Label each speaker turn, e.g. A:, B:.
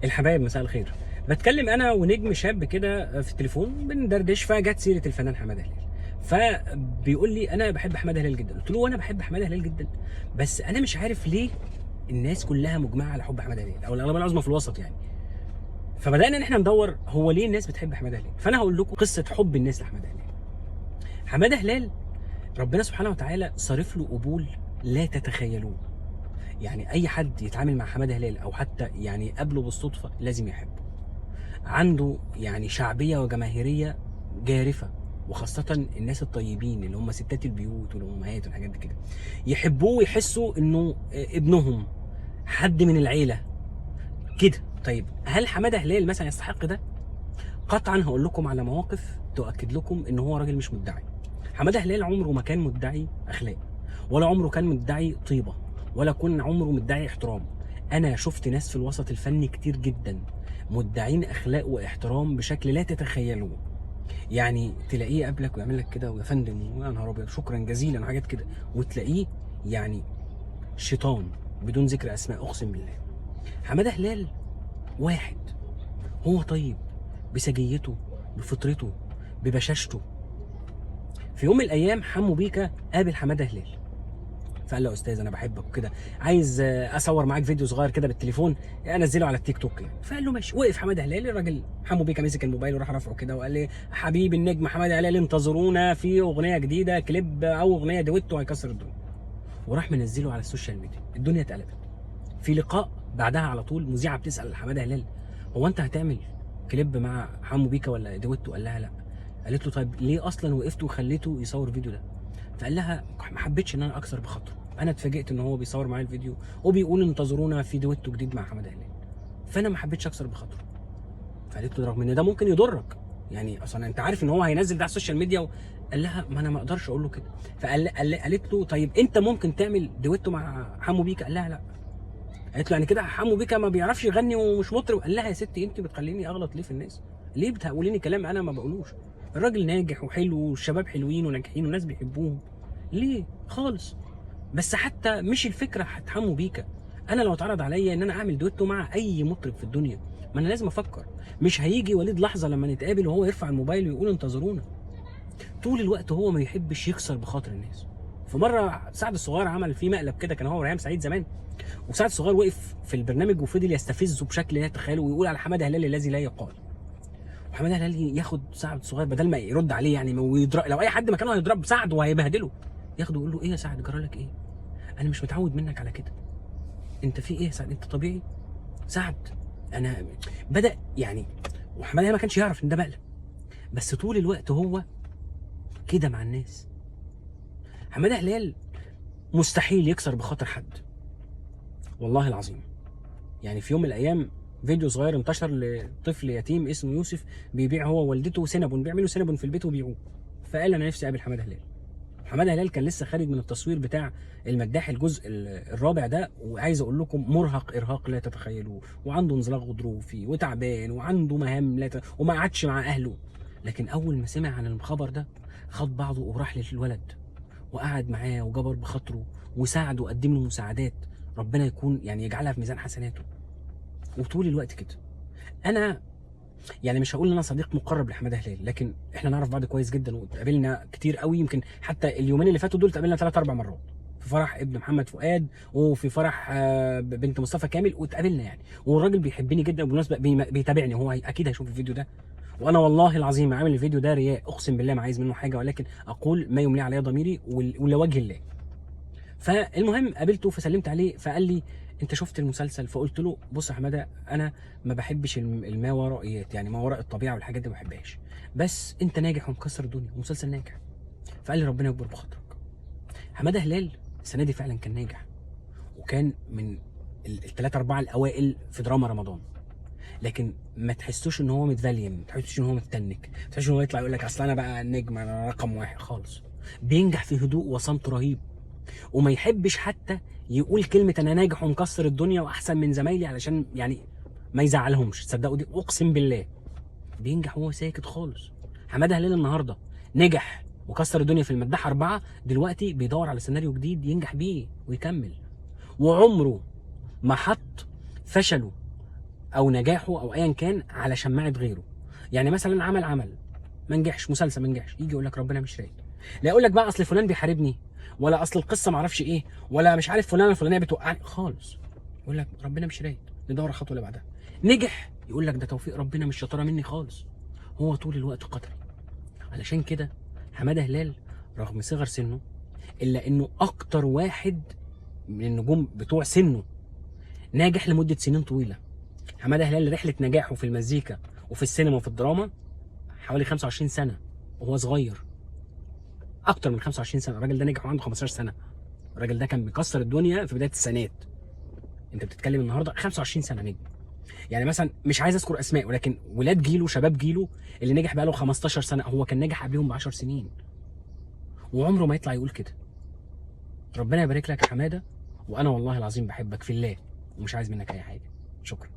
A: الحبايب مساء الخير. بتكلم انا ونجم شاب كده في التليفون بندردش، فجت سيره الفنان حماده هلال. فبيقول لي انا بحب حماده هلال جدا. قلت له وانا بحب حماده هلال جدا، بس انا مش عارف ليه الناس كلها مجمعه على حب حماده هلال، او الاغلبيه العظمى في الوسط يعني. فبدانا ان احنا ندور هو ليه الناس بتحب حماده هلال. فانا هقول لكم قصه حب الناس لحماده هلال. حماده هلال ربنا سبحانه وتعالى صارف له قبول لا تتخيلوه. يعني اي حد يتعامل مع حماده هلال او حتى يعني يقابله بالصدفه لازم يحبه. عنده يعني شعبيه وجماهيريه جارفه، وخاصه الناس الطيبين اللي هم ستات البيوت والامهات والحاجات دي كده يحبوه ويحسوا انه ابنهم، حد من العيله كده. طيب هل حماده هلال مثلا يستحق ده؟ قطعا هقول لكم على مواقف تؤكد لكم ان هو راجل مش مدعي. حماده هلال عمره ما كان مدعي اخلاق، ولا عمره كان مدعي طيبه، ولا كان عمره مدعي احترام. انا شفت ناس في الوسط الفني كتير جدا مدعين اخلاق واحترام بشكل لا تتخيلوه. يعني تلاقيه قبلك ويعمل لك كده ويا فندم ويا نهار ابيض شكرا جزيلا وحاجات كده، وتلاقيه يعني شيطان بدون ذكر اسماء. اقسم بالله حماده هلال واحد هو طيب بسجيته، بفطرته، ببشاشته. في يوم من الايام حمو بيكا قابل حماده هلال، فقال له يا استاذ انا بحبك وكده، عايز اصور معاك فيديو صغير كده بالتليفون انزله على التيك توك يعني. فقال له ماشي. وقف حماده هلال، الراجل حمو بيكا مسك الموبايل وراح رافعه كده وقال لي حبيبي النجم حماده هلال انتظرونا في اغنيه جديده، كليب او اغنيه دويتو هيكسر الدنيا. وراح منزله على السوشيال ميديا. الدنيا اتقلبت. في لقاء بعدها على طول مذيعه بتسال حماده هلال هو انت هتعمل كليب مع حمو بيكا ولا دويتو؟ قال لها لا. قالت له طيب ليه اصلا وقفت وخليته يصور الفيديو ده؟ فقال لها ما حبيتش ان انا اكسر بخاطره، انا اتفاجئت ان هو بيصور معايا الفيديو وبيقول انتظرونا في دويتو جديد مع حماده هلال، فانا ما حبيتش اكسر بخاطره. فقالت له رغم ان ده ممكن يضرك، يعني اصلا انت عارف ان هو هينزل ده على السوشيال ميديا قال لها ما انا ما اقدرش اقول له كده. قالت له طيب انت ممكن تعمل دويتو مع حمو بيكا؟ قال لها لا. قالت له يعني كده حمو بيكا ما بيعرفش يغني ومش مطرب؟ قال لها يا ستي انت بتخليني اغلط ليه في الناس؟ ليه بتقوليني كلام انا ما بقولوش؟ الراجل ناجح وحلو والشباب حلوين وناجحين والناس بيحبوهم، ليه خالص. بس حتى مش الفكره حمو بيكا، انا لو اتعرض عليا ان انا اعمل دويتو مع اي مطرب في الدنيا ما انا لازم افكر. مش هيجي وليد لحظه لما نتقابل وهو يرفع الموبايل ويقول انتظرونا. طول الوقت هو ما يحبش يكسر بخاطر الناس. في مره سعد الصغير عمل فيه مقلب كده، كان هو وريهام سعيد زمان، وسعد الصغير وقف في البرنامج وفضل يستفزه بشكل لا يتخيله ويقول على حماده هلال الذي لا يقال. وحماده هلال ياخد سعد الصغير بدل ما يرد عليه يعني ويضرب، لو اي حد مكانه هيضرب سعد وهيبهدله، ياخده ويقول له ايه يا سعد جرى لك ايه؟ انا مش متعود منك على كده، انت في ايه يا سعد؟ انت طبيعي سعد؟ انا بدا يعني. وحماده هلال ما كانش يعرف ان ده مقلب، بس طول الوقت هو كده مع الناس. حماده هلال مستحيل يكسر بخاطر حد، والله العظيم. يعني في يوم من الايام فيديو صغير انتشر لطفل يتيم اسمه يوسف بيبيع هو ووالدته سينابون، بيعملوا سينابون في البيت وبيبيعوه. فقال انا نفسي اقابل حماده هلال. حماده هلال كان لسه خارج من التصوير بتاع المداح الجزء الرابع ده، وعايز اقول لكم مرهق ارهاق لا تتخيلوه، وعنده انزلاق غضروفي وتعبان وعنده مهام وما قعدش مع اهله. لكن اول ما سمع عن الخبر ده خد بعضه وراح للولد وقعد معاه وجبر بخاطره وساعده وقدم له مساعدات، ربنا يكون يعني يجعلها في ميزان حسناته. وطول الوقت كده. انا يعني مش هقول ان انا صديق مقرب لحماده هلال، لكن احنا نعرف بعض كويس جدا واتقابلنا كتير قوي. يمكن حتى اليومين اللي فاتوا دول اتقابلنا 3 4 مرات، في فرح ابن محمد فؤاد وفي فرح بنت مصطفى كامل، واتقابلنا يعني. والراجل بيحبني جدا، وبالمناسبه بيتابعني، هو اكيد هيشوف الفيديو ده. وانا والله العظيم عامل الفيديو ده رياء، اقسم بالله ما عايز منه حاجه، ولكن اقول ما يملي علي ضميري ولوجه الله. فالمهم قابلته فسلمت عليه، فقال لي انت شفت المسلسل؟ فقلت له بص يا حماده انا ما بحبش الماورائيات، يعني ما وراء الطبيعه والحاجات دي ما بحبهاش، بس انت ناجح ومكسر الدنيا ومسلسل ناجح. فقال لي ربنا يكبر بخاطرك. حماده هلال السنه دي فعلا كان ناجح، وكان من الثلاثه اربعه الاوائل في دراما رمضان، لكن ما تحسوش ان هو متفليم، ما تحسوش ان هو متنك، ما تحسوش ان هو يطلع يقول لك اصل انا بقى النجم انا رقم واحد خالص. بينجح في هدوء وصمت رهيب، وما يحبش حتى يقول كلمه انا ناجح ومكسر الدنيا واحسن من زمايلي علشان يعني ما يزعلهمش. تصدقوا دي اقسم بالله بينجح وهو ساكت خالص. حماده هلال النهارده نجح وكسر الدنيا في المداح 4، دلوقتي بيدور على سيناريو جديد ينجح بيه ويكمل، وعمره ما حط فشله او نجاحه او ايا كان على شماعه غيره. يعني مثلا عمل ما نجحش، مسلسل ما نجحش، يجي يقول لك ربنا مش رايد. لا يقول لك بقى اصل فلان بيحاربني، ولا اصل القصه ما اعرفش ايه، ولا مش عارف فلانه الفلانيه بتوقعني خالص. يقول لك ربنا مش رايد، ندور الخطوه اللي بعدها. نجح يقول لك ده توفيق ربنا، مش شطاره مني خالص، هو طول الوقت قدر. علشان كده حماده هلال رغم صغر سنه الا انه اكتر واحد من النجوم بتوع سنه ناجح لمده سنين طويله. حماده هلال رحله نجاحه في المزيكا وفي السينما وفي الدراما حوالي 25 سنه وهو صغير. اكتر من 25 سنه، الراجل ده نجح وعنده 15 سنه. الراجل ده كان بيكسر الدنيا في بدايه السنوات. انت بتتكلم النهارده 25 سنه نجم. يعني مثلا مش عايز اذكر اسماء، ولكن ولاد جيله شباب جيله اللي نجح بقاله 15 سنه هو كان ناجح قبلهم ب 10 سنين، وعمره ما يطلع يقول كده. ربنا يبارك لك يا حماده، وانا والله العظيم بحبك في الله ومش عايز منك اي حاجه. شكرا.